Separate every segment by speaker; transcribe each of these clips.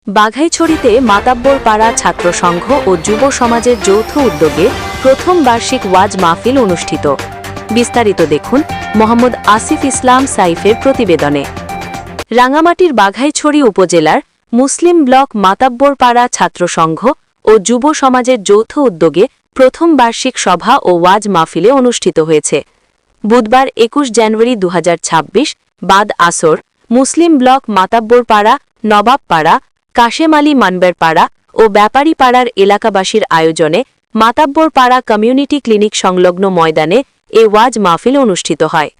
Speaker 1: বাঘাইছড়িতে মাতাব্বর পাড়া ছাত্র সংঘ ও যুব সমাজের যৌথ উদ্যোগে প্রথম বার্ষিক ওয়াজ মাহফিল অনুষ্ঠিত। বিস্তারিত দেখুন মোহাম্মদ আসিফ ইসলাম সাইফের প্রতিবেদনে। রাঙামাটির বাঘাইছড়ি উপজেলার মুসলিম ব্লক মাতাব্বর পাড়া ছাত্র সংঘ ও যুব সমাজের যৌথ উদ্যোগে প্রথম বার্ষিক সভা ও ওয়াজ মাহফিলে অনুষ্ঠিত হয়েছে। বুধবার ২১ জানুয়ারি ২০২৬ বাদ আসর মুসলিম ব্লক মাতাব্বর পাড়া, নবাব পাড়া, কাশেম আলী মানবের পাড়া ও ব্যাপারী পাড়ার এলাকাবাসীর আয়োজনে মাতাব্বর পাড়া কমিউনিটি ক্লিনিক সংলগ্ন ময়দানে এ ওয়াজ মাহফিল অনুষ্ঠিত হয়।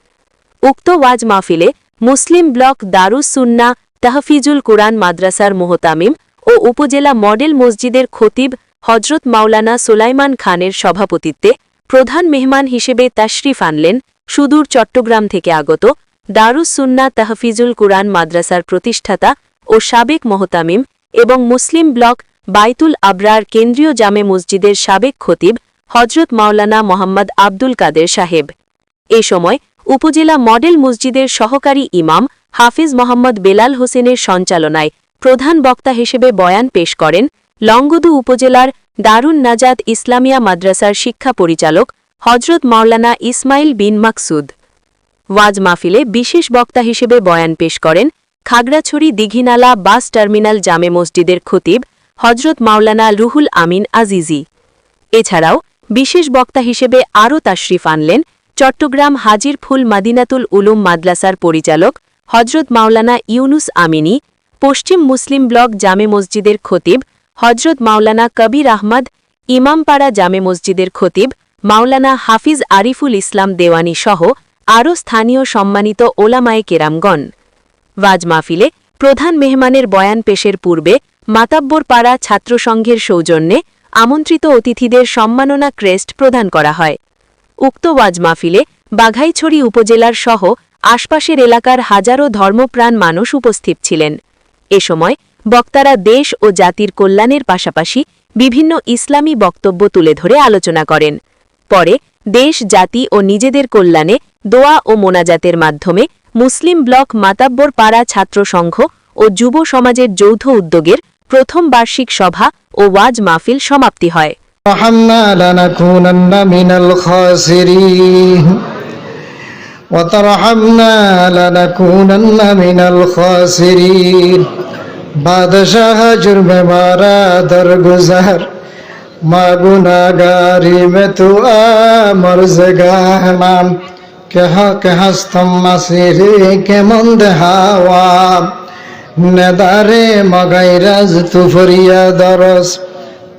Speaker 1: উক্ত ওয়াজ মাহফিলে মুসলিম ব্লক দারুস সুন্নাহ তাহফিজুল কুরআন মাদ্রাসার মুহতামিম ও উপজেলা মডেল মসজিদের খতিব হজরত মাওলানা সুলাইমান খানের সভাপতিত্বে প্রধান মেহমান হিসেবে তাশরিফ আনলেন সুদূর চট্টগ্রাম থেকে আগত দারুস সুন্নাহ তাহফিজুল কুরআন মাদ্রাসার প্রতিষ্ঠাতা ও সাবেক মুহতামিম এবং মুসলিম ব্লক বাইতুল আবরার কেন্দ্রীয় জামে মসজিদের সাবেক খতিব হজরত মাওলানা মোহাম্মদ আব্দুল কাদের সাহেব। এ সময় উপজেলা মডেল মসজিদের সহকারী ইমাম হাফিজ মোহাম্মদ বেলাল হোসেনের সঞ্চালনায় প্রধান বক্তা হিসেবে বয়ান পেশ করেন লংগদু উপজেলার দারুন নাজাত ইসলামিয়া মাদ্রাসার শিক্ষা পরিচালক হজরত মাওলানা ইসমাইল বিন মাকসুদ। ওয়াজ মাহফিলে বিশেষ বক্তা হিসেবে বয়ান পেশ করেন খাগড়াছড়ি দিঘিনালা বাস টার্মিনাল জামে মসজিদের খতিব হজরত মাওলানা রুহুল আমিন আজিজি। এছাড়াও বিশেষ বক্তা হিসেবে আরও তাশরিফ আনলেন চট্টগ্রাম হাজির ফুল মাদিনাতুল উলুম মাদ্রাসার পরিচালক হজরত মাওলানা ইউনুস আমিনী, পশ্চিম মুসলিম ব্লক জামে মসজিদের খতিব হজরত মাওলানা কবির আহমদ, ইমামপাড়া জামে মসজিদের খতিব মাওলানা হাফিজ আরিফুল ইসলাম দেওয়ানি সহ আরও স্থানীয় সম্মানিত ওলামায়ে কেরামগণ। ওয়াজ মাহফিলে প্রধান মেহমানের বয়ান পেশের পূর্বে মাতাব্বর পাড়া ছাত্রসংঘের সৌজন্যে আমন্ত্রিত অতিথিদের সম্মাননা ক্রেস্ট প্রদান করা হয়। উক্ত ওয়াজ মাহফিলে বাঘাইছড়ি উপজেলার সহ আশপাশের এলাকার হাজারো ধর্মপ্রাণ মানুষ উপস্থিত ছিলেন। এ সময় বক্তারা দেশ ও জাতির কল্যাণের পাশাপাশি বিভিন্ন ইসলামী বক্তব্য তুলে ধরে আলোচনা করেন। পরে দেশ, জাতি ও নিজেদের কল্যাণে দোয়া ও মোনাজাতের মাধ্যমে মুসলিম ব্লক মাতাব্বর পাড়া ছাত্র সংঘ ও যুব সমাজের যৌথ উদ্যোগের প্রথম বার্ষিক সভা ও ওয়াজ মাহফিল সমাপ্তি হয়।
Speaker 2: बादशाह जुर्म मारा दरगुजार मागुनागारी में तू मर्जगानाम के हस्तम मसीरे के मंद हावा नदारे मगैरज तू फरिया दरस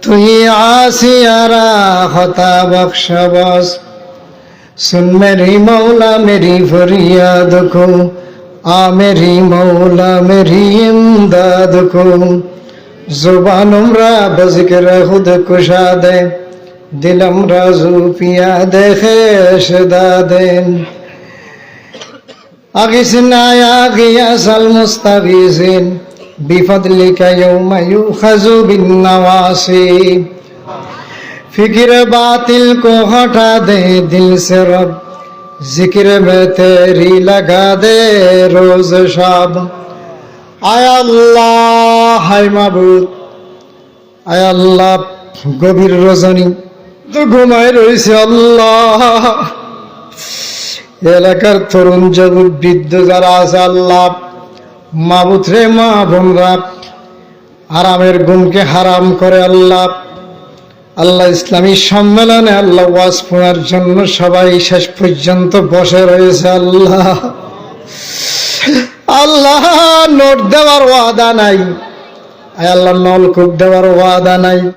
Speaker 2: तुई आसियारा खता बख्श बस सुन मेरी मौला मेरी फरियाद को आ मेरी मौला मेरी इमदाद को जुबान उम्रा बज़िक्र खुद कुशा दे दिल उम्रा ज़ूफिया दे ख़ेश दादे अगिसना या गियासल मुस्तगीसिन बिफदलिका यौम युखज़ु बिन नवासी फिक्र बातिल को हटा दे दिल से रब जिक्र में तेरी लगा दे रोज शाब। आय अल्लाह हाय माबुद, आय अल्लाह गभीर रजनी তো ঘুমায় রয়েছে আল্লাহ, এলাকার তরুণ যুবক বৃদ্ধ যারা আছে আল্লাহ মাবুদ রে মা বোনরা আরামের ঘুমকে হারাম করে আল্লাহ। আল্লাহ ইসলামী সম্মেলনে আল্লাহ ওয়াজ শোনার জন্য সবাই শেষ পর্যন্ত বসে রয়েছে আল্লাহ। আল্লাহ নোট দেওয়ার ওয়াদা নাই, আল্লাহ নলকূপ দেওয়ার ওয়াদা নাই।